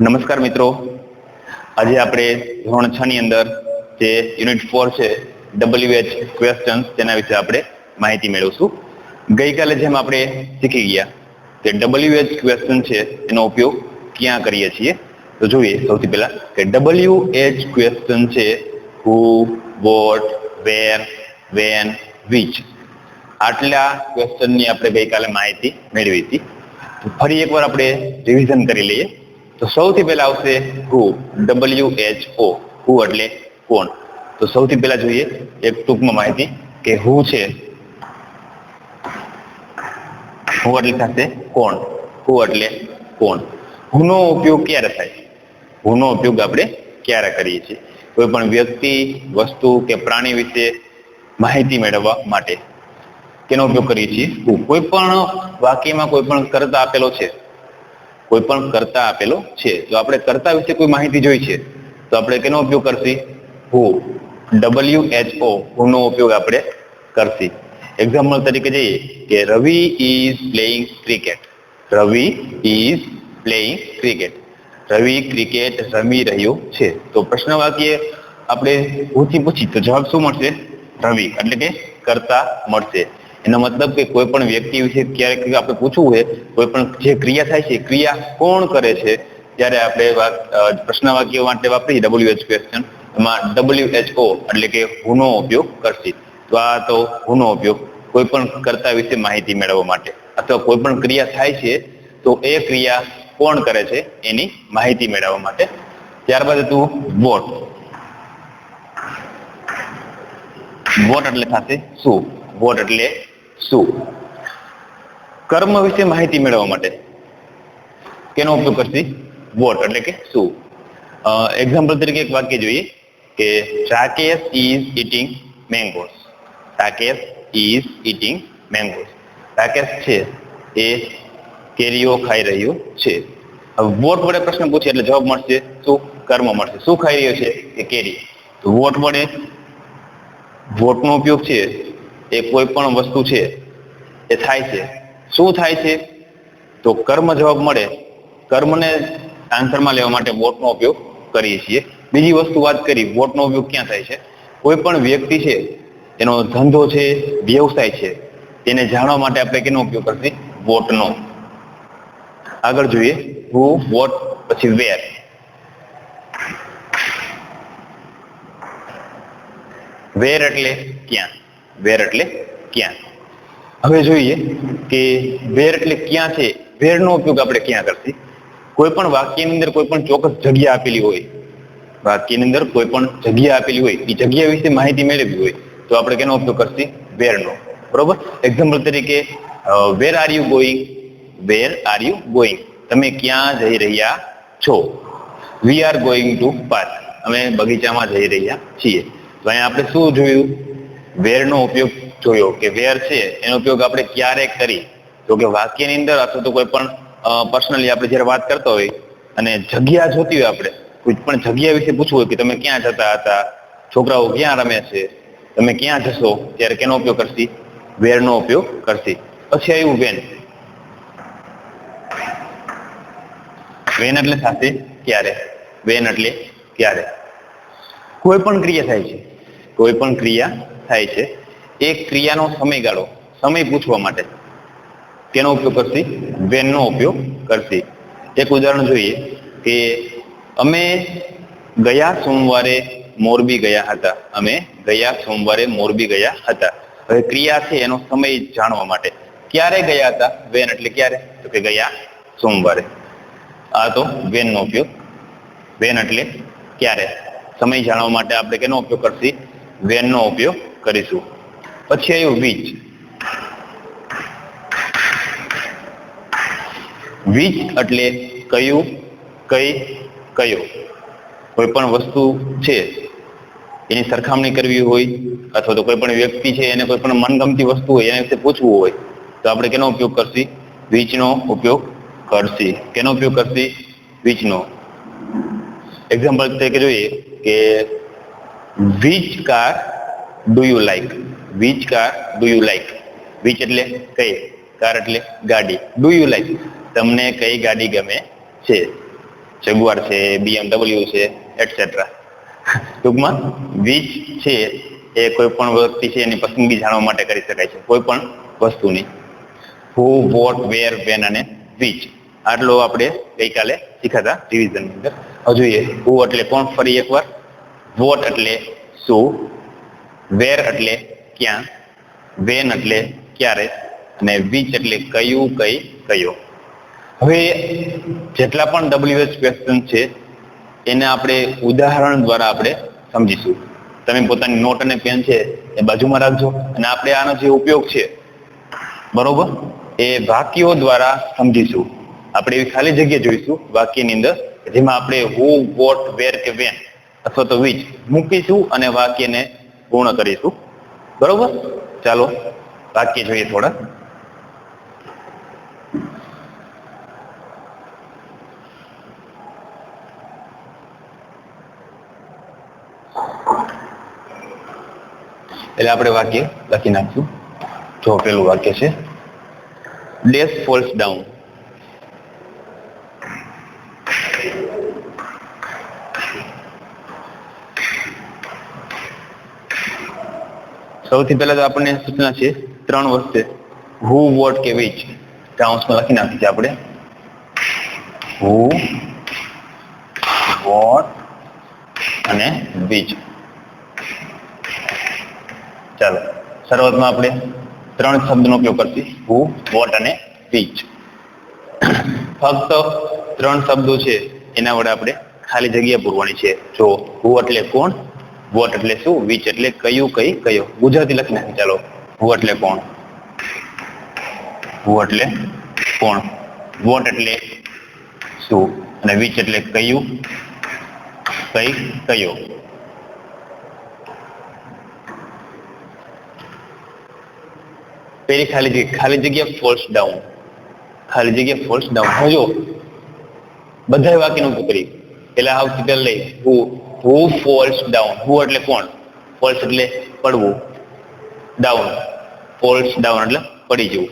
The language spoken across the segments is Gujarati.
નમસ્કાર મિત્રો, આજે આપણે ધોરણ 6 ની અંદર જે યુનિટ 4 છે WH ક્વેશ્ચન્સ તેના વિશે આપણે માહિતી મેળવશું. ગઈકાલે જેમ આપણે શીખી ગયા કે WH ક્વેશ્ચન છે એનો ઉપયોગ ક્યાં કરીએ છીએ, તો જોઈએ સૌથી પહેલા કે WH ક્વેશ્ચન છે હુ, વોટ, વેર, વેન, વિચ. આટલા ક્વેશ્ચનની આપણે ગઈકાલે માહિતી મેળવી હતી. ફરી એકવાર આપણે રિવિઝન કરી લઈએ. તો સૌથી પહેલા આવશે હુ, WHO. હુ એટલે કોણ. તો સૌથી પહેલા જોઈએ એક ટૂંકમાં માહિતી કે હુ છે, હુ એટલે થશે કોણ. હુ એટલે કોણ. હુનો ઉપયોગ ક્યારે થાય? હુનો ઉપયોગ આપણે ક્યારે કરીએ છીએ? કોઈ પણ વ્યક્તિ, વસ્તુ કે પ્રાણી વિશે માહિતી મેળવવા માટે કેનો ઉપયોગ કરીએ છીએ? હુ. કોઈ પણ વાક્યમાં કોઈ પણ કર્તા આપેલો છે, કોઈ પણ કર્તા આપેલો છે, તો આપણે કર્તા વિશે કોઈ માહિતી જોઈ છે તો આપણે કેનો ઉપયોગ કરશી? હુ. WHO. હુનો ઉપયોગ આપણે કરશી. એક્ઝામ્પલ તરીકે જઈએ કે Ravi is playing cricket. Ravi is playing cricket. Ravi cricket રમી રહ્યો છે. તો પ્રશ્ન વાક્ય આપણે હુથી પૂછી તો જવાબ શું મળશે? રવિ એટલે કે કર્તા મળશે. એનો મતલબ કે કોઈ પણ વ્યક્તિ વિશે ક્યારેક આપણે પૂછવું હોય, કોઈ પણ જે ક્રિયા થાય છે, ક્રિયા કોણ કરે છે, ત્યારે આપણે પ્રશ્ન વાક્ય માટે વાપરીએ WH ક્વેશ્ચન, એમાં WHO એટલે કે હુનો ઉપયોગ કરશે. તો આ તો હુનો ઉપયોગ કોઈ પણ કર્તા વિશે માહિતી મેળવવા માટે, અથવા કોઈ પણ ક્રિયા થાય છે તો એ ક્રિયા કોણ કરે છે એની માહિતી મેળવવા માટે. ત્યારબાદ હતું વોટ. વોટ એટલે થશે શું. વોટ એટલે શું. કર્મ વિશે માહિતી મેળવવા માટે કેનો ઉપયોગ કરશી? વોટ એટલે કે શું. એક્ઝામ્પલ તરીકે એક વાક્ય જોઈએ કે Rakesh is eating mangoes. Rakesh is eating mangoes. Rakesh છે એ કેરીઓ ખાઈ રહ્યો છે. હવે વોટ વડે પ્રશ્ન પૂછે એટલે જવાબ મળશે શું? કર્મ મળશે. શું ખાઈ રહ્યો છે? કે કેરી. તો વોટ વડે વોટનો ઉપયોગ છે એ કોઈ પણ વસ્તુ છે એ થાય છે. શું થાય છે? તો કર્મ જવાબ મળે. કર્મને આન્સરમાં લેવા માટે વોટનો ઉપયોગ કરીએ છીએ. બીજી વસ્તુ વાત કરી, વોટનો ઉપયોગ ક્યાં થાય છે? કોઈ પણ વ્યક્તિ છે, એનો ધંધો છે, વ્યવસાય છે, તેને જાણવા માટે આપણે કેનો ઉપયોગ કરશી? વોટનો. આગળ જોઈએ હુ, વોટ, પછી વેર. વેર એટલે ક્યાં. વેર એટલે ક્યાં. હવે જોઈએ કે વેર એટલે ક્યાં છે, વેરનો ઉપયોગ આપણે ક્યાં કરશી? કોઈ પણ વાક્યની અંદર કોઈ પણ ચોક્કસ જગ્યા આપેલી હોય, વાક્યની અંદર કોઈ પણ જગ્યા આપેલી હોય, એ જગ્યા વિશે માહિતી મેળવવી હોય તો આપણે કેનો ઉપયોગ કરશી? વેરનો. બરોબર. એક્ઝામ્પલ તરીકે where are you going. Where are you going. તમે ક્યાં જઈ રહ્યા છો? We are going to park. અમે બગીચામાં જઈ રહ્યા છીએ. તો અહીંયા આપણે શું જોયું? વેરનો ઉપયોગ જોયો કે વેર છે એનો ઉપયોગ આપણે ક્યારે કરી? તો કે વાક્યની અંદર અથવા તો કોઈ પણ પર્સનલી આપણે જ્યારે વાત કરતા હોય અને જગ્યા જોતી હોય, આપણે કોઈ પણ જગ્યા વિશે પૂછવું હોય કે તમે ક્યાં જતા હતા, છોકરાઓ ક્યાં રમે છે, તમે ક્યાં જશો, ત્યારે કેનો ઉપયોગ કરશી? વેરનો ઉપયોગ કરશી. પછી આવ્યું વેન. વેન એટલે થશે ક્યારે. વેન એટલે ક્યારે. કોઈ પણ ક્રિયા થાય છે, કોઈ પણ ક્રિયા થાય છે, એ ક્રિયાનો સમયગાળો, સમય પૂછવા માટે કેનો ઉપયોગ કરશી? વેનનો ઉપયોગ કરશી. એક ઉદાહરણ જોઈએ કે અમે ગયા સોમવારે મોરબી ગયા હતા. અમે ગયા સોમવારે મોરબી ગયા હતા. હવે ક્રિયા છે એનો સમય જાણવા માટે ક્યારે ગયા હતા? વેન એટલે ક્યારે, તો કે ગયા સોમવારે. આ તો વેનનો ઉપયોગ. વેન એટલે ક્યારે. સમય જાણવા માટે આપણે કેનો ઉપયોગ કરશી? વેનનો ઉપયોગ કરીશું. પછી આવ્યું વિચ. વિચ એટલે કયું, કઈ, કયો. કોઈ પણ વસ્તુ છે એની સરખામણી કરવી હોય, અથવા તો કોઈ પણ વ્યક્તિ છે એને કોઈ પણ મનગમતી વસ્તુ હોય એના વિશે પૂછવું હોય તો આપણે કેનો ઉપયોગ કરશી? વિચનો ઉપયોગ કરશી. કેનો ઉપયોગ કરશી? વિચનો. એક્ઝામ્પલ તરીકે જોઈએ કે which car do you like. Which car do you like. Which એટલે કઈ, કાર એટલે ગાડી, ડુ યુ લાઈક તમને કઈ ગાડી ગમે છે. જગુઆર છે, BMW છે, એટસેટ્રા. ટૂંકમાં વિચ છે એ કોઈ પણ વ્યક્તિ છે એની પસંદગી જાણવા માટે કરી શકાય છે, કોઈ પણ વસ્તુની. હુ, વોટ, વેર, વેન અને વિચ, આટલો આપણે ગઈકાલે શીખાતા રિવિઝનની અંદર. હવે જોઈએ હુ એટલે કોણ, ફરી એકવાર. વોટ એટલે શું, વેર એટલે ક્યાં, વેન એટલે ક્યારે, અને વિચ એટલે કયું, કયો. હવે જેટલા પણ WH ક્વેશ્ચન છે એને આપણે ઉદાહરણ દ્વારા આપણે સમજીશું. તમે પોતાની નોટ અને પેન છે એ બાજુમાં રાખજો, અને આપણે આનો જે ઉપયોગ છે બરોબર એ વાક્યો દ્વારા સમજીશું. આપણે એવી ખાલી જગ્યા જોઈશું વાક્યની અંદર જેમાં આપણે હુ, વોટ, વેર કે વેન અથવા તો વિચ મૂકીશું અને વાક્યને પૂર્ણ કરીશું. બરોબર, ચાલો વાક્ય જોઈએ થોડા. એટલે આપણે વાક્ય લખી નાખશું. જો પેલું વાક્ય છે, ડેશ ફોલ્સ ડાઉન. સૌથી પહેલા તો આપણને સૂચના છે 3 વસ્તુ, હુ, વોટ કે વિચ. કાઉન્સમાં લખી નાખીએ આપણે, હુ, વોટ અને વિચ. ચાલો શરૂઆતમાં આપણે 3 શબ્દનો ઉપયોગ કરશું, હુ, વોટ અને વિચ. ફક્ત 3 શબ્દો છે એના વડે આપણે ખાલી જગ્યા પૂરવાની છે. જો હુ એટલે કોણ, વોટ એટલે શું, વિચ એટલે કયું, કયો. ગુજરાતી લખી નાખીએ. ચાલો, હુ એટલે કોણ, હુ એટલે કોણ, વોટ એટલે શું, અને વિચ એટલે કયું, કયો. પેલી ખાલી જગ્યા ફોલ્સ ડાઉન. ખાલી જગ્યા ફોલ્સ ડાઉન. હવે જો બધા વાક્યનો ઉપયોગ કરી. પેલા સૌથી પહેલા લઈ હુ ફોલ્સ ડાઉન. હુ એટલે કોણ, ફોલ્સ એટલે પડવું, ડાઉન, ફોલ્સ ડાઉન એટલે પડી જવું.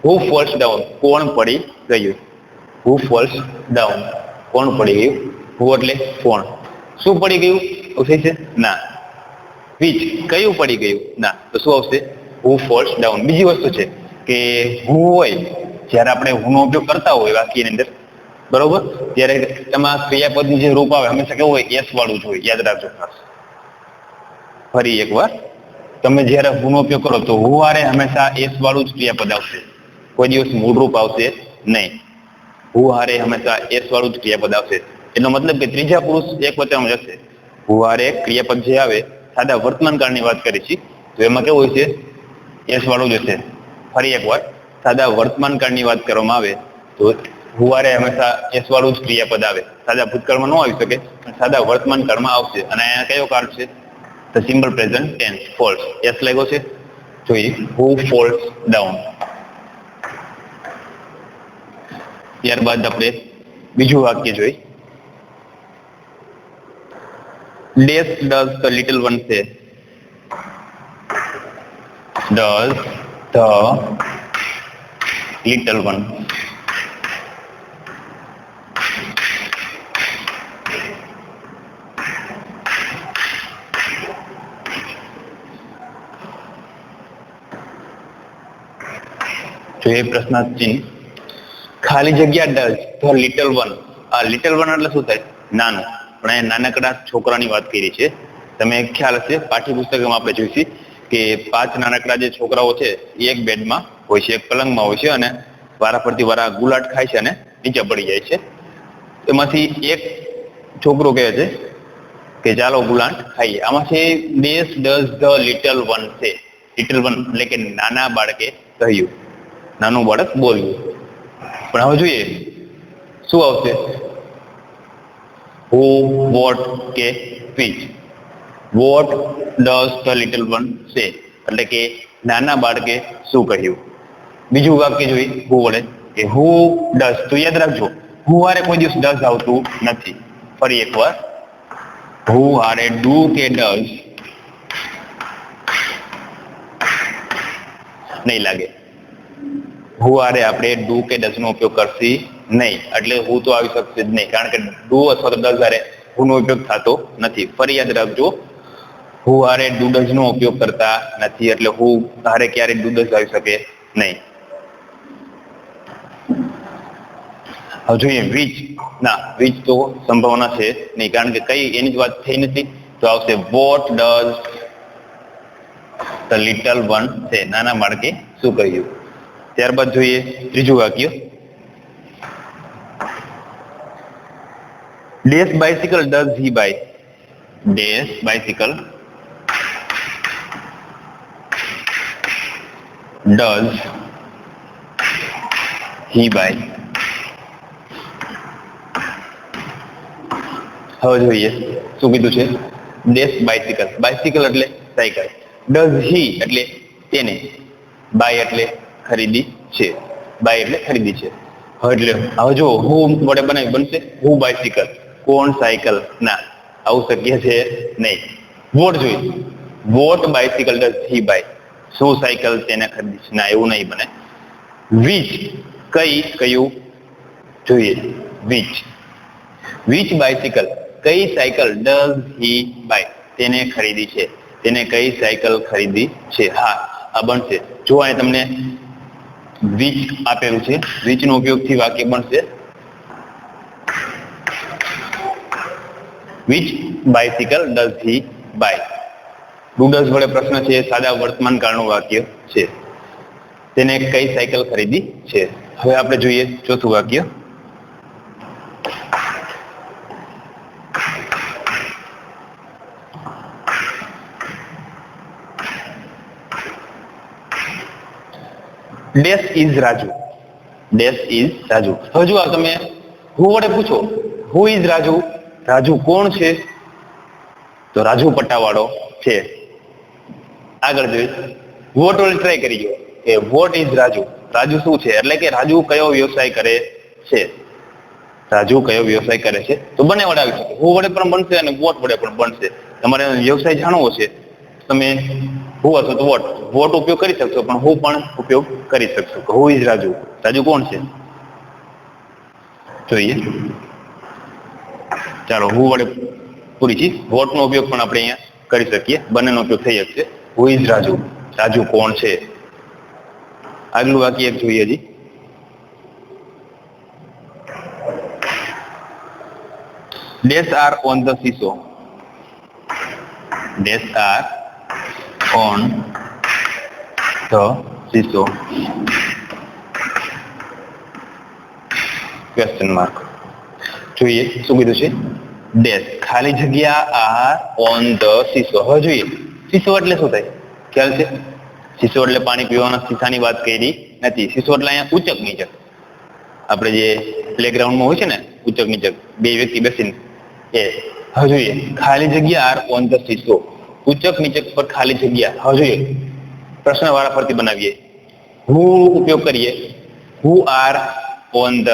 હુ ફોલ્સ ડાઉન, કોણ પડી ગયું. હુ ફોલ્સ ડાઉન, કોણ પડી ગયું. હુ એટલે કોણ, શું પડી ગયું, એવું થઈ છે ના. વિચ કયું પડી ગયું, ના. તો શું આવશે, હુ ફોલ્સ ડાઉન. બીજી વસ્તુ છે કે હુ હોય, જ્યારે આપણે હુનો ઉપયોગ કરતા હોય વાક્યની અંદર બરોબર, ત્યારે એમાં ક્રિયાપદનું જે રૂપ આવે હંમેશા કેવું હોય, એસ વાળું જ હોય. યાદ રાખજો. ફરી એકવાર, તમે જ્યારે હુનો ઉપયોગ કરો તો હુ હારે હંમેશા એસ વાળું જ ક્રિયાપદ આવશે, કોઈ દિવસ મૂળ રૂપ આવશે નહીં. હુ હારે હંમેશા એસ વાળું જ ક્રિયાપદ આવશે. એનો મતલબ કે ત્રીજા પુરુષ એક વચનમાં જશે. હુ હારે ક્રિયાપદ જે આવે, સાદા વર્તમાન કાળની વાત કરી છે તો એમાં કેવું હોય છે, એસ વાળું જ હશે. ફરી એકવાર, સાદા વર્તમાન કાળની વાત કરવામાં આવે તો હુ હારે હંમેશા એસ વાળું જ ક્રિયાપદ આવે. સાદા ભૂતકાળમાં ન આવી શકે, પણ સાદા વર્તમાન કાળમાં આવશે. અને અહીંયા કયો કાળ છે, the simple present tense. Falls, S લાગ્યો છે. જોઈએ, હુ ફોલ્સ ડાઉન. ત્યારબાદ આપણે બીજું વાક્ય જોઈ, dash does the little one say. Does the little one. જો એ પ્રશ્નાર્થ ચિહ્ન, ખાલી જગ્યા ડઝ ધ લિટલ વન. આ લિટલ વન એટલે શું થાય, નાનું. પણ અહીંયા નાનકડા છોકરાની વાત કરી છે. તમે ખ્યાલ હશે, પાઠ્યપુસ્તકમાં આપણે જોઈશું કે 5 નાનકડા જે છોકરાઓ છે એ એક બેડમાં હોય છે, એક પલંગમાં હોય છે, અને વારા ફરતી વારા ગુલાટ ખાય છે અને નીચે પડી જાય છે. એમાંથી એક છોકરો કહે છે કે ચાલો ગુલાટ ખાઈએ. આમાંથી dash does the little one છે. લિટલ વન એટલે કે નાના બાળકે કહ્યું, નાનું બાળક બોલ્યું. પણ હવે જોઈએ શું આવશે, હુ, વોટ કે which. Vote does the little one સે એટલે કે નાના બાળકે શું કહ્યું. બીજું વાક્ય જોઈ હુ વડે, કે હુ ડઝ. તો યાદ રાખજો, હુ હારે કોઈ દિવસ ડઝ આવતું નથી. ફરી એકવાર, હુ હારે ડુ કે ડઝ નહીં લાગે. હુ આરે આપણે ડુ કે ડઝ નો ઉપયોગ કરશી નહીં, એટલે હું તો આવી શકશે જ નહીં, કારણ કે ડુ અથવા તો ડઝ આરે હુ નો ઉપયોગ થતો નથી. ફરી યાદ રાખજો, હુ આરે ડુ ડઝ નો ઉપયોગ કરતા નથી, એટલે હુ આરે ક્યારે ડુ ડઝ આવી શકે નહીં. હવે જોઈએ વિચ. ના, વિચ તો સંભાવના છે નહીં, કારણ કે કઈ એની જ વાત થઈ નથી. તો આવશે what does the little one છે, નાના બાળકે શું કહ્યું. ત્યારબાદ જોઈએ ત્રીજું વાક્ય. Dash bicycle does he buy. Dash bicycle does he buy. હવે જોઈએ શું કીધું છે. ડેશ બાઇસિકલ, બાઇસિકલ એટલે સાયકલ, ડઝ હી એટલે તેને, બાય એટલે ખરીદી છે, બાય એટલે ખરીદી છે. એટલે હવે જો હું વડે બનાવી બનશે હુ બાઇસિકલ, કોણ સાયકલ, ના આવું શક્ય છે નહીં. વોટ જોઈએ, what bicycle does he buy, શું સાયકલ તેને ખરીદી છે, ના એવું નહીં બને. વિચ કઈ કયું જોઈએ, વિચ વિચ બાઇસિકલ કઈ સાયકલ ડઝ હી બાય તેને ખરીદી છે, તેને કઈ સાયકલ ખરીદી છે. હા આ બનશે. જો અહીં તમને વિચ આપેલું છે, વિચ નો ઉપયોગથી વાક્ય બનશે which bicycle does he buy. Do does વડે પ્રશ્ન છે, સાદા વર્તમાન કાળનું વાક્ય છે, તેને કઈ સાયકલ ખરીદી છે. હવે આપણે જોઈએ ચોથું વાક્ય. Dash is Raju. Dash is Raju. હવે જો તમે હુ વડે પૂછો, હુ ઇઝ રાજુ, રાજુ કોણ છે, તો રાજુ પટ્ટાવાળો છે. આગળ જોઈએ વોટ વડે ટ્રાય કરી ગયો કે વોટ ઇઝ રાજુ, રાજુ શું છે, એટલે કે રાજુ કયો વ્યવસાય કરે છે, રાજુ કયો વ્યવસાય કરે છે. તો બંને વડે આવી શકે, હુ વડે પણ બનશે અને વોટ વડે પણ બનશે. તમારે વ્યવસાય જાણવો છે, તમે હુ અથવા તો વોટ ઉપયોગ કરી શકશો, પણ હું પણ ઉપયોગ કરી શકશો. હુ ઇઝ રાજુ, રાજુ કોણ છે. જોઈએ ચાલો હુ વડે પૂરી ચીજ, વોટ નો ઉપયોગ પણ આપણે અહીંયા કરી શકીએ, બંનેનો ઉપયોગ થઈ શકશે. હુ ઇઝ રાજુ, રાજુ કોણ છે. આગલું વાક્ય એક જોઈએ હજી. Dash are on the seesaw. Dash are on the seesaw question mark. જોઈએ શું કીધું છે. ડેશ ખાલી જગ્યા આર ઓન ધ સીસો. હવે જોઈએ સીસો એટલે શું થાય, ખ્યાલ છે. સીસો એટલે પાણી પીવાના સીસાની વાત કરી નથી. સીસો એટલે અહીંયા ઉચક નીચક, આપણે જે પ્લેગ્રાઉન્ડમાં હોય છે ને ઉચક નીચક, બે વ્યક્તિ બેસીને એ. હવે જોઈએ ખાલી જગ્યા આર ઓન ધ સીસો, ઉચક નીચક પર ખાલી જગ્યા. હવે જોઈએ પ્રશ્ન વાળા ફરતી બનાવીએ, હુ ઉપયોગ કરીએ, who are on the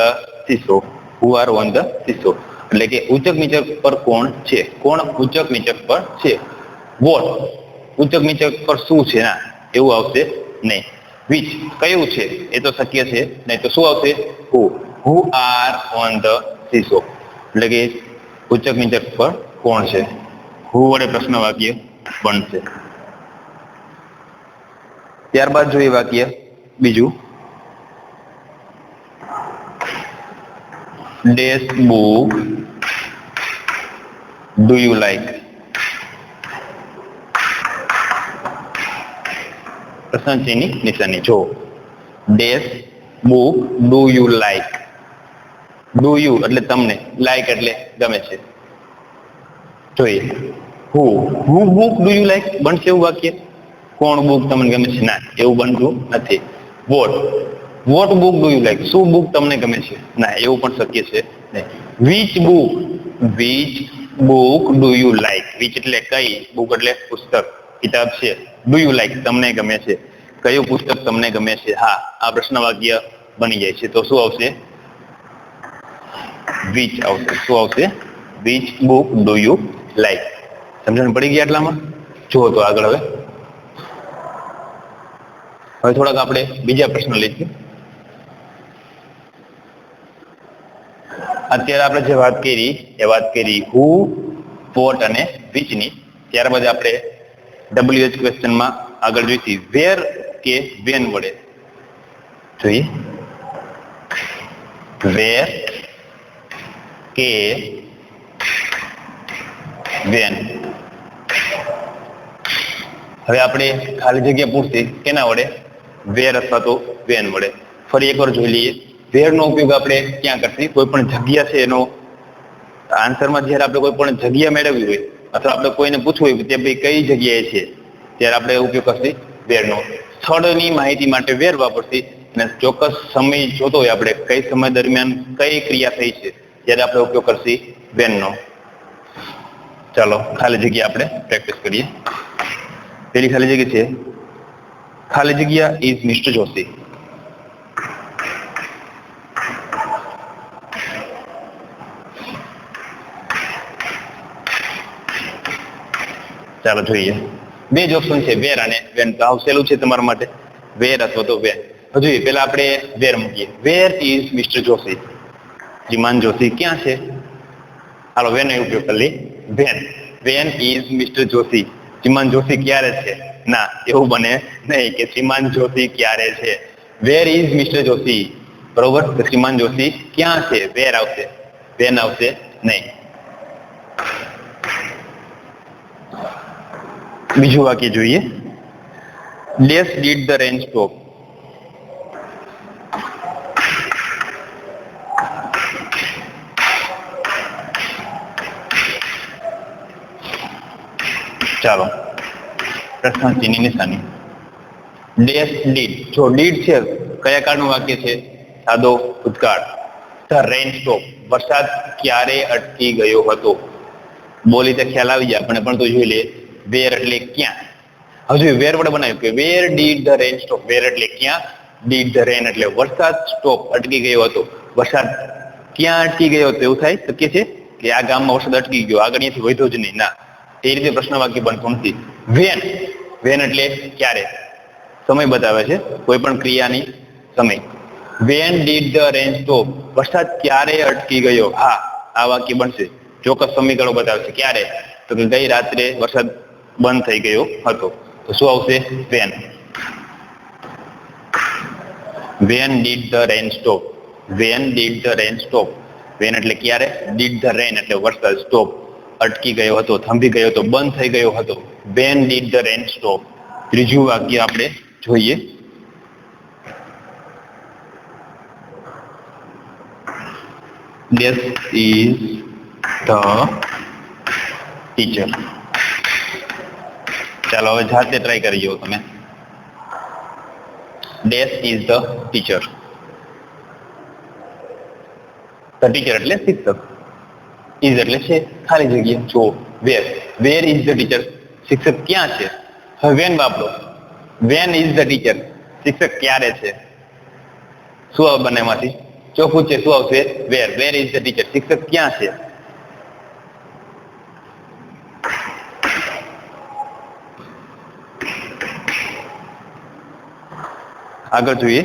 seesaw, who are on the seesaw, એટલે કે ઉચક નીચક પર કોણ છે, કોણ ઉચક નીચક પર છે. વોટ ઉચક નીચક પર શું છે, ના એવું આવશે નહીં. વિચ કયું છે, એ તો શક્ય છે નહીં, તો શું આવશે who are on the seesaw, એટલે કે ઉચક નીચક પર કોણ છે. હુ વડે પ્રશ્ન વાક્ય બનશે. ત્યારબાદ જોઈએ વાક્ય બીજું. Dash book do you like. પ્રશ્ન ચિહ્નની નિશાની જો. Dash book do you like. Do you એટલે તમને, લાઈક એટલે ગમે છે. જોઈએ હુ બુક ડુ યુ લાઈક બનશે એવું વાક્ય, કોણ બુક તમને ગમે છે, ના એવું બનતું નથી. What book do you like, શું બુક તમને ગમે છે, ના એવું પણ શક્ય છે નહીં. Which book do you like. Which એટલે કઈ, બુક એટલે પુસ્તક, કિતાબ છે. ડુ યુ લાઈક તમને ગમે છે, કયું પુસ્તક તમને ગમે છે. હા આ પ્રશ્ન વાક્ય બની જાય છે. તો શું આવશે, વિચ આવશે. શું આવશે, which book do you like. સમજણ પડી ગયા એટલામાં. જુઓ તો આગળ હવે થોડાક આપણે બીજા પ્રશ્ન લઈશું. અત્યારે આપણે જે વાત કરી એ વાત કરી હુ, વોટ અને which ની. ત્યારબાદ આપણે WH ક્વેશ્ચનમાં આગળ જોઈતી વેર કે વેન વડે જોઈએ. વેર કે વેન. હવે આપણે ખાલી જગ્યા પૂછતી કેના વડે? વેર અથવા તો વેન વડે. ફરી એકવાર જોઈ લઈએ. વેરનો ઉપયોગ આપણે ક્યાં કરતી? કોઈ પણ જગ્યા છે એનો આન્સરમાં જ્યારે આપણે કોઈ પણ જગ્યા મેળવવી હોય અથવા આપણે કોઈને પૂછવું હોય કે ભાઈ કઈ જગ્યાએ છે, ત્યારે આપણે ઉપયોગ કરતી વેરનો. સ્થળની માહિતી માટે વેર વાપરતી અને ચોક્કસ સમય જોતો હોય આપણે કઈ સમય દરમિયાન કઈ ક્રિયા થઈ છે ત્યારે આપણે ઉપયોગ કરતી વેનનો. ચાલો ખાલી જગ્યા આપણે પ્રેક્ટિસ કરીએ. પેલી ખાલી જગ્યા છે, ખાલી જગ્યા ઇઝ મિસ્ટર જોશી. ચાલો જોઈએ. બે જ ઓપ્શન છે, વેર અને વેન. તો આવશેલું છે તમારા માટે વેર અથવા તો વેન. હજુ પેલા આપણે વેર મૂકીએ. Where is mister Joshi? શ્રીમાન જોશી ક્યાં છે? હાલો વેન નો ઉપયોગ કરી લઈએ. When. When is mister Joshi? શ્રીમાન જોશી ક્યારે છે? ના, એવું બને નહીં કે શ્રીમાન જોશી ક્યારે છે. વેર ઇઝ મિસ્ટર જોશી? બરોબર. તો શ્રીમાન જોશી ક્યાં છે? વેર આવશે, વેન આવશે નહીં. બીજું વાક્ય જોઈએ. Dash did the rain stop? ચાલો પ્રશ્ન ચિહ્નની નિશાની. Dash did. જો ડીડ છે કયા કાળનું વાક્ય છે? સાદો ભૂતકાળ. The rain stop. વરસાદ ક્યારે અટકી ગયો હતો? બોલી તો ખ્યાલ આવી જાય પણ તો જોઈ લે. વેર એટલે ક્યાં? હજુ વેર વડે બનાવ્યું કે where did the rain stop? Where એટલે ક્યાં, ડીડ ધ રેન એટલે વરસાદ, સ્ટોપ અટકી ગયો હતો. વરસાદ ક્યાં અટકી ગયો હતો? એવું થાય શક્ય છે કે આ ગામમાં વરસાદ અટકી ગયો, આગળ અહીંયાથી વધ્યો જ નહીં? ના, એ રીતે પ્રશ્ન વાક્ય બનતું નથી. વેન. વેન એટલે ક્યારે, સમય બતાવે છે કોઈ પણ ક્રિયાની સમય. Van did the rain stop? વરસાદ ક્યારે અટકી ગયો? હા, આ વાક્ય બનશે. ચોક્કસ સમયગાળો બતાવે છે. ક્યારે? તો કે ગઈ રાત્રે વરસાદ બંધ થઈ ગયો હતો. તો શું આવશે? When. When did the rain stop? When did the rain stop? When એટલે ક્યારે, ડીડ ધ રેન એટલે વરસાદ, સ્ટોપ અટકી ગયો હતો, થંભી ગયો હતો, બંધ થઈ ગયો હતો. Van did the rain stop? ત્રીજું વાક્ય આપણે જોઈએ. This is the teacher. ચાલો હવે જાતે ટ્રાય કરી જુઓ તમે. This is the teacher. The teacher એટલે શિક્ષક. Is એટલે છે ખાલી જગ્યા. જો where. Where is the teacher? શિક્ષક ક્યાં છે? હવે when વાપરો. When is the teacher? શિક્ષક ક્યારે છે? શું આવે બંનેમાંથી? ચોખ્ખું છે. શું આવશે? where. Where is the teacher? શિક્ષક ક્યાં છે? આગળ જોઈએ.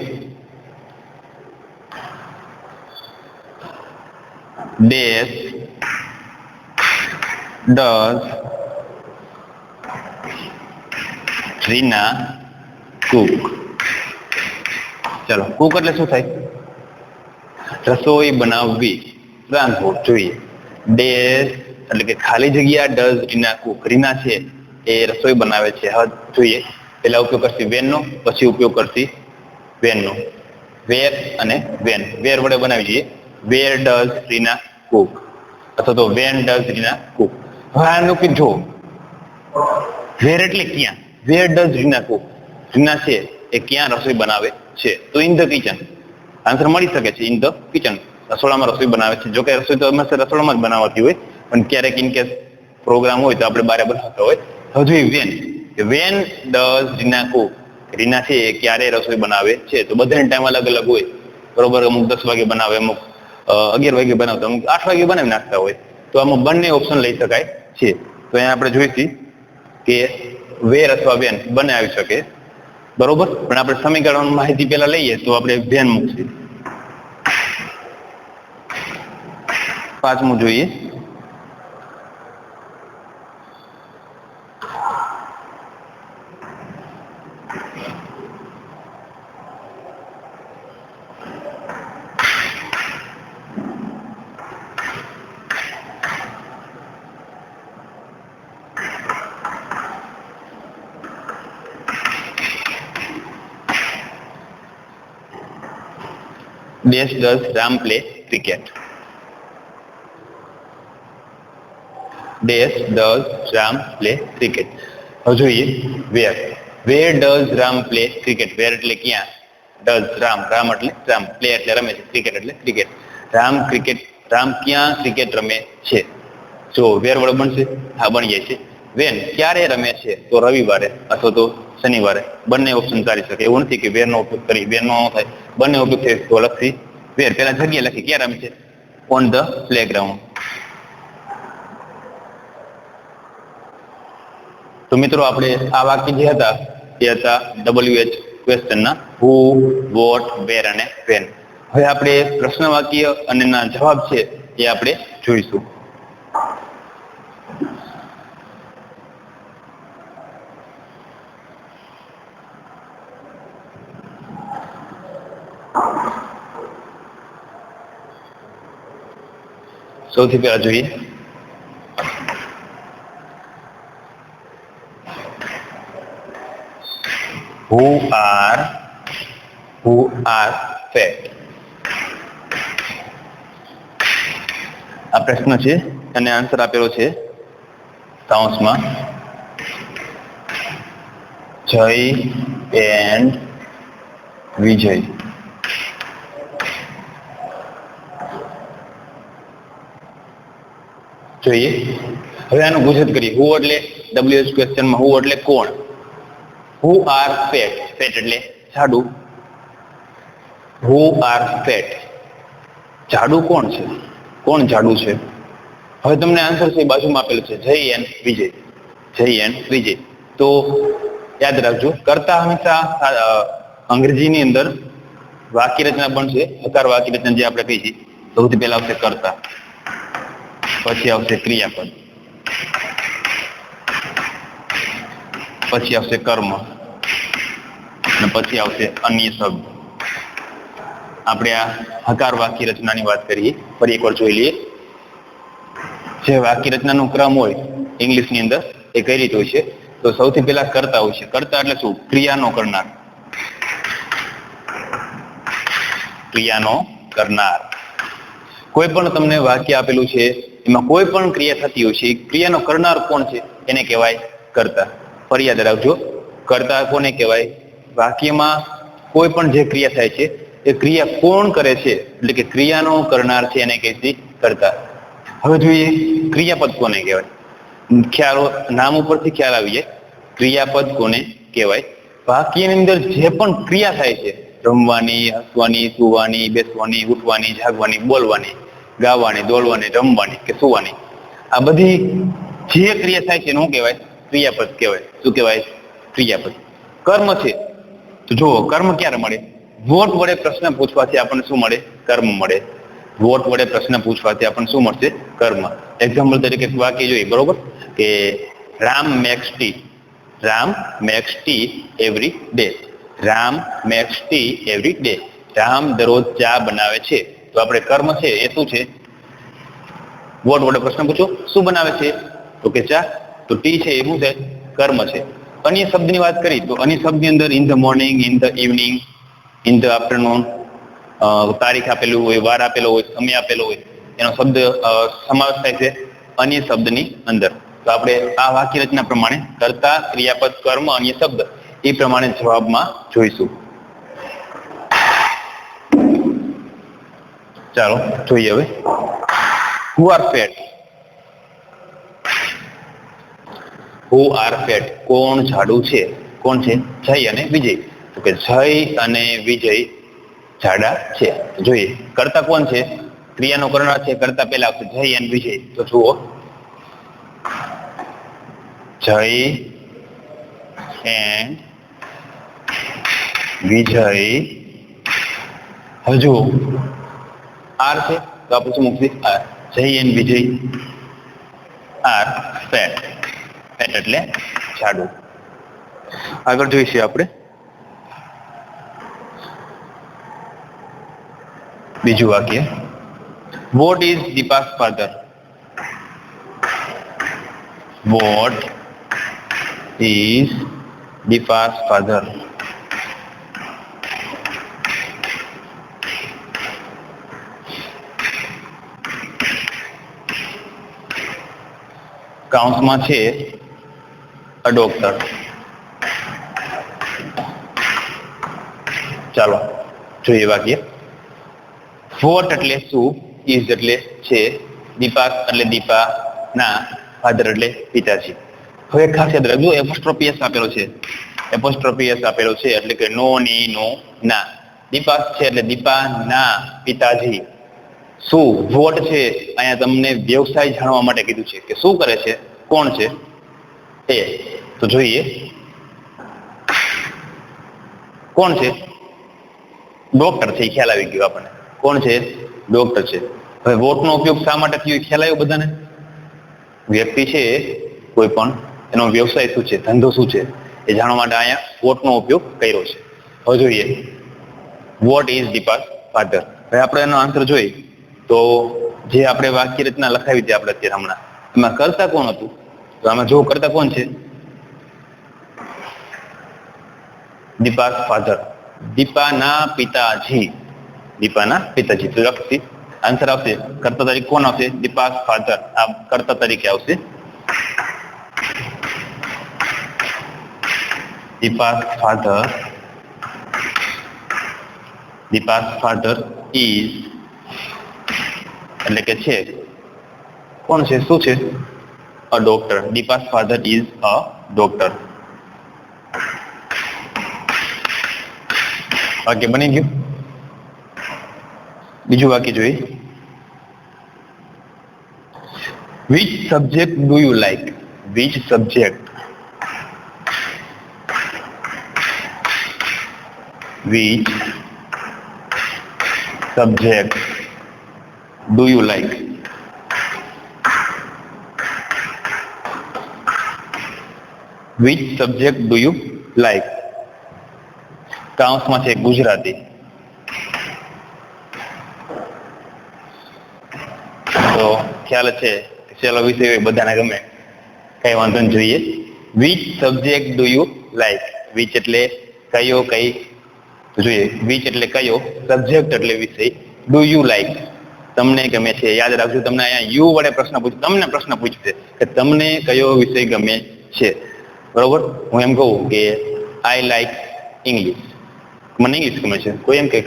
Dash does Rina cook? ચલો કુક એટલે શું થાય? રસોઈ બનાવવી, રાંધવું. જોઈએ ડેશ એટલે કે ખાલી જગ્યા ડઝ રીના કુક? રીના છે એ રસોઈ બનાવે છે. હવે જોઈએ પેલા ઉપયોગ કરતી વેન નો, પછી ઉપયોગ કરતી વેન નો. વેર અને વેન. વેર વડે બનાવી જોઈએ. વેર ડઝ રીના કુક અથવા તો વેન ડઝ રીના કુક? હવે આનું કે જો વેર એટલે ક્યાં, where does Reena cook? Reena છે એ ક્યાં રસોઈ બનાવે છે? તો ઇન ધ કિચન. આન્સર મળી શકે છે ઇન ધ કિચન. રસોડામાં રસોઈ બનાવે છે. જોકે રસોઈ તો હંમેશા રસોડામાં જ બનાવતી હોય, પણ ક્યારેક ઇન કેસ પ્રોગ્રામ હોય તો આપણે બહાર બનાવતા હોય. હજુ when. When does Reena cook? Reena છે એ ક્યારે રસોઈ બનાવે છે? તો બધાનો ટાઈમ અલગ અલગ હોય, બરોબર. અમુક 10 વાગે બનાવે, અમુક 11 વાગે બનાવતા, અમુક 8 વાગે બનાવી નાખતા હોય. તો આમાં બંને ઓપ્શન લઈ શકાય છે. તો અહીંયા આપણે જોઈશી કે વેર અથવા વેન બંને આવી શકે, બરોબર. પણ આપણે સમીકરણની માહિતી પહેલા લઈએ તો આપણે વેન મૂકીએ. પાંચમું જોઈએ. Dash does Ram play cricket? Dash does Ram play cricket? હવે જોઈએ where does Ram play cricket? where એટલે ક્યાં, does રામ એટલે રામ, play એટલે રમે છે, cricket એટલે ક્રિકેટ. રામ ક્યાં ક્રિકેટ રમે છે? જો where વડે બનશે, હા બની જાય છે. when ક્યારે રમે છે? તો રવિવારે અથવા તો શનિવારે. બંને ઓપ્શન ચાલી શકે, એવું નથી કે where નો ઉપયોગ કરી where નો થાય. બંને ઉપયોગ થાય તો લખી where, પેલા જગ્યા લખી ક્યાં રમે છે, on the playground. તો મિત્રો આપણે આ વાક્ય જે હતા એ હતા WH ક્વેશ્ચનના who, what, where અને when. હવે આપણે પ્રશ્ન વાક્ય અને ના જવાબ છે એ આપણે જોઈશું. સૌથી પહેલા જોઈએ who are fat. આ પ્રશ્ન છે અને આન્સર આપેલો છે કૌંસમાં જય એન્ડ વિજય. જોઈએ હવે આનું ગુજરાત કરીએ. હુ એટલે WH ક્વેશ્ચનમાં હુ એટલે કોણ, who are fat, fat એટલે જાડુ. who are fat, જાડુ કોણ છે, કોણ જાડુ છે? હવે તમને આન્સર છે બાજુમાં આપેલું છે જય એન્ડ વિજય, જય એન્ડ વિજય. તો યાદ રાખજો કરતા હંમેશા અંગ્રેજીની અંદર વાક્ય રચના બનશે હકાર વાક્ય રચના જે આપણે કહી છે. સૌથી પહેલા આવશે કરતા, પછી આવશે ક્રિયાપદ, પછી આવશે કર્મ અને પછી આવશે અન્ય શબ્દ. આપણે આ હકાર વાક્ય રચનાની વાત કરીએ, ફરી એકવાર જોઈ લઈએ. જે વાક્ય રચનાનો ક્રમ હોય ઇંગ્લિશની અંદર એ કઈ રીતે હોય છે? તો સૌથી પહેલા કરતા હોય છે. કરતા એટલે શું? ક્રિયાનો કરનાર, ક્રિયાનો કરનાર. કોઈ પણ તમને વાક્ય આપેલું છે એમાં કોઈ પણ ક્રિયા થતી હોય છે, ક્રિયાનો કરનાર કોણ છે એને કહેવાય કરતા. ફરી યાદ રાખજો કરતા કોને કહેવાય? વાક્યમાં કોઈ પણ જે ક્રિયા થાય છે એ ક્રિયા કોણ કરે છે એટલે કે ક્રિયાનો કરનાર છે એને કહેવાય કરતા. હવે જોઈએ ક્રિયાપદ કોને કહેવાય. ખ્યાલ નામ ઉપરથી ખ્યાલ આવી જાય ક્રિયાપદ કોને કહેવાય. વાક્યની અંદર જે પણ ક્રિયા થાય છે, રમવાની, હસવાની, સુવાની, બેસવાની, ઉઠવાની, જાગવાની, બોલવાની, ગાવાની, દોડવાની, રમવાની કે સુવાની, આ બધી જે ક્રિયા થાય છે એનું શું કહેવાય? ક્રિયાપદ કહેવાય. શું કહેવાય? ક્રિયાપદ. કર્મ છે તો જુઓ કર્મ ક્યારે મળે? વોટ વડે પ્રશ્ન પૂછવાથી આપણને શું મળે? કર્મ મળે. વોટ વડે પ્રશ્ન પૂછવાથી આપણને શું મળશે? કર્મ. એક્ઝામ્પલ તરીકે વાક્ય જોઈએ બરોબર કે Ram makes tea, Ram makes tea every day, Ram makes tea every day. Ram દરરોજ ચા બનાવે છે. તો આપણે કર્મ છે એ શું છે? વોટ વડે પ્રશ્ન પૂછો શું બનાવે છે તો કે ચા, તો ટી છે એ શું છે? કર્મ છે. અન્ય શબ્દની વાત કરી તો અન્ય શબ્દની અંદર in the morning, in the evening, in the afternoon, તારીખ આપેલું હોય, વાર આપેલો હોય, સમય આપેલો હોય, એનો શબ્દ સમાવેશ થાય છે અન્ય શબ્દની અંદર. તો આપણે આ વાક્ય રચના પ્રમાણે કર્તા, ક્રિયાપદ, કર્મ, અન્ય શબ્દ એ પ્રમાણે જવાબમાં જોઈશું. ચાલો જોઈએ હવે who are fat. who are fat, કોણ જાડુ છે? કોણ છે? જય અને વિજય. તો કે જય અને વિજય જાડા છે. જોઈએ કરતા કોણ છે? ક્રિયાનો કરનાર છે. કરતા પહેલા આવશે જય અને વિજય. તો જુઓ જય એન્ડ વિજય. હવે જુઓ આર છે તો આપણે શું મૂકીએ? Are. Jay and Vijay are fat. Fat એટલે જાડું. આગળ જોઈશું આપણે બીજું વાક્ય. What is Deepa's father? What is Deepa's father? કાઉન્સમાં છે અ ડોક્ટર. ચાલો જોઈએ વાક્ય. વોટ એટલે શું, ઇઝ એટલે છે, દીપા એટલે દીપા ના, ફાધર એટલે પિતાજી. હવે ખાસ યાદ રાખજો, એપોસ્ટ્રોફી આપેલો છે. એપોસ્ટ્રોફી આપેલો છે એટલે કે નો ની નો ના. દીપા છે એટલે દીપા ના પિતાજી. શું વોટ છે અહીંયા તમને વ્યવસાય જાણવા માટે કીધું છે કે શું કરે છે, કોણ છે એ. તો જોઈએ કોણ છે, ડોક્ટર છે, ખ્યાલ આવી ગયો આપણને. કોણ છે, ડોક્ટર છે. હવે વોટનો ઉપયોગ શા માટે થયો ખ્યાલ આવ્યો બધાને? વ્યક્તિ છે કોઈ પણ, એનો વ્યવસાય શું છે, ધંધો શું છે એ જાણવા માટે અહીંયા વોટનો ઉપયોગ કર્યો છે. હવે જોઈએ વોટ ઇઝ દીપા's father. હવે આપણે એનો આન્સર જોઈએ તો જે આપણે વાક્ય રચના લખાવી હતી આપણે અત્યારે હમણાં, એમાં કરતા કોણ હતું? તો આમાં જો કરતા કોણ છે, દીપા's father, દીપાના પિતાજી. દીપાના પિતાજી. તો લખતી આન્સર આવશે કર્તા તરીકે કોણ આવશે? દીપા's father. આ કર્તા તરીકે આવશે. દીપા's father. દીપા's father is એટલે કે છે, કોણ છે, શું છે? A doctor. Deepa's father is a doctor. વાક્ય બની ગયું. બીજું વાક્ય જોઈએ. Which subject do you like? Which subject? Which subject do you like? Which subject do you like? કાઉન્સમાં છે ગુજરાતી. તો ખ્યાલ છે ચલો વિષય બધાને ગમે, કઈ વાંધો નહીં. જોઈએ which subject do you like? which એટલે કયો, કઈ. જોઈએ which એટલે કયો, સબ્જેક્ટ એટલે વિષય, do you like તમને ગમે છે. યાદ રાખજો, તમને અહીંયા યુ વડે પ્રશ્ન પૂછ, તમને પ્રશ્ન પૂછશે કે તમને કયો વિષય ગમે છે. બરોબર. હું એમ કહું કે આઈ લાઈક ઇંગ્લિશ, મને ઇંગ્લિશ ગમે છે. કોઈ એમ કે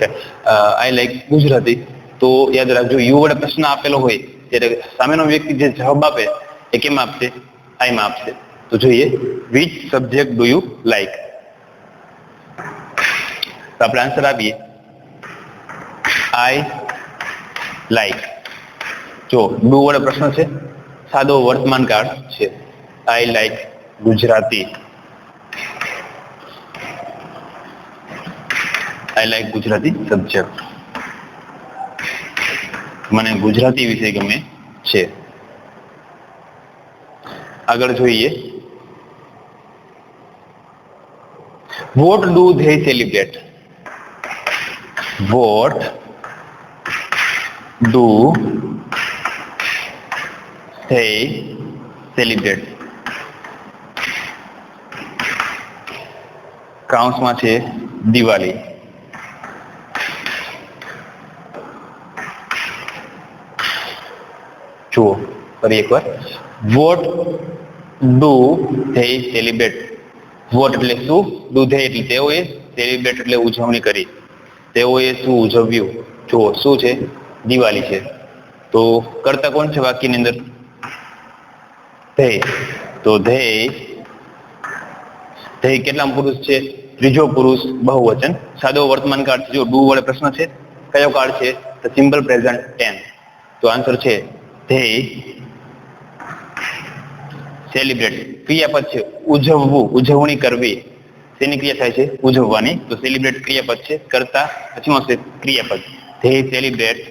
આઈ લાઈક ગુજરાતી, તો યાદ રાખજો યુ વડે પ્રશ્ન આપેલો હોય ત્યારે સામેનો વ્યક્તિ જે જવાબ આપે એ કેમ આપશે? આઈમાં આપશે. તો જોઈએ which subject do you like? તો આપણે આન્સર આપીએ આઈ લાઈક. જો ડુ વડે પ્રશ્ન છે, સાદો વર્તમાન કાળ છે. I like Gujarati. I like Gujarati subject. મને ગુજરાતી વિષય ગમે છે. આગળ જોઈએ what do they celebrate? What do they celebrate? કાઉન્સમાં છે દિવાળી. જુઓ ફરી એકવાર. What do they celebrate? What એટલે શું, ડુ ધે એટલે તેઓએ, સેલિબ્રેટ એટલે ઉજવણી કરી. તેઓએ શું ઉજવ્યું? જુઓ શું છે? દિવાળી છે. તો કરતા કોણ છે વાક્યની અંદર? ધે. તો ધે કેટલામ પુરુષ છે? ત્રીજો પુરુષ બહુવચન. સાદો વર્તમાન કાળ છે. જો ડુ વડે પ્રશ્ન છે, કયો કાળ છે? તો સિમ્પલ પ્રેઝન્ટ ટેન્સ. તો આન્સર છે ધે સેલિબ્રેટ. ક્રિયાપદ છે ઉજવવું, ઉજવણી કરવી. શેની ક્રિયા થાય છે? ઉજવવાની. તો સેલિબ્રેટ ક્રિયાપદ છે. કરતા પછી આવશે ક્રિયાપદ. ધે સેલિબ્રેટ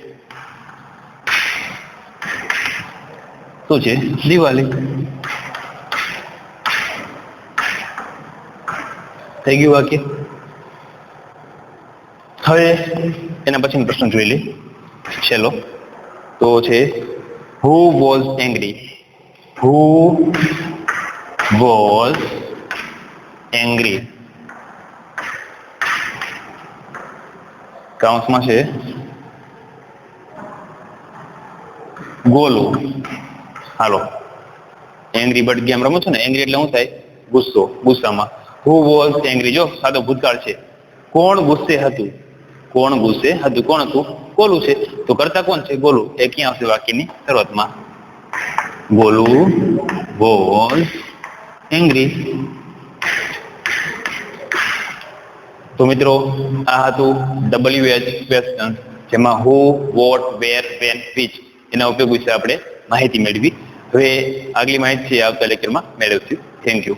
શું છે? દિવાળી. થઈ ગયું વાક્ય. હવે એના પછીનો પ્રશ્ન જોઈ લે છેલ્લો. તો છે who was angry. Who was angry. કાઉન્સમાં છે ગોલું. હાલો, એંગ્રી બર્ડ ગેમ રમો છો ને, એંગ્રી એટલે શું થાય? ગુસ્સો, ગુસ્સામાં. હુ વોઝ એંગ્રી, જો સાદો ભૂતકાળ છે. કોણ ગુસ્સે હતું? કોણ ગુસ્સે હતું? કોણ હતું? ગોલું છે. તો કરતા કોણ છે? ગોલું. એ ક્યાં આવશે વાક્યની શરૂઆતમાં? Golu was angry. તો મિત્રો આ હતું WH ક્વેશ્ચન, જેમાં હુ, વોટ, વેર, વેન, વિચ એના ઉપયોગ વિશે આપણે માહિતી મેળવી. હવે આગલી માહિતી આવતા લેક્ચરમાં મેળવશું. Thank you.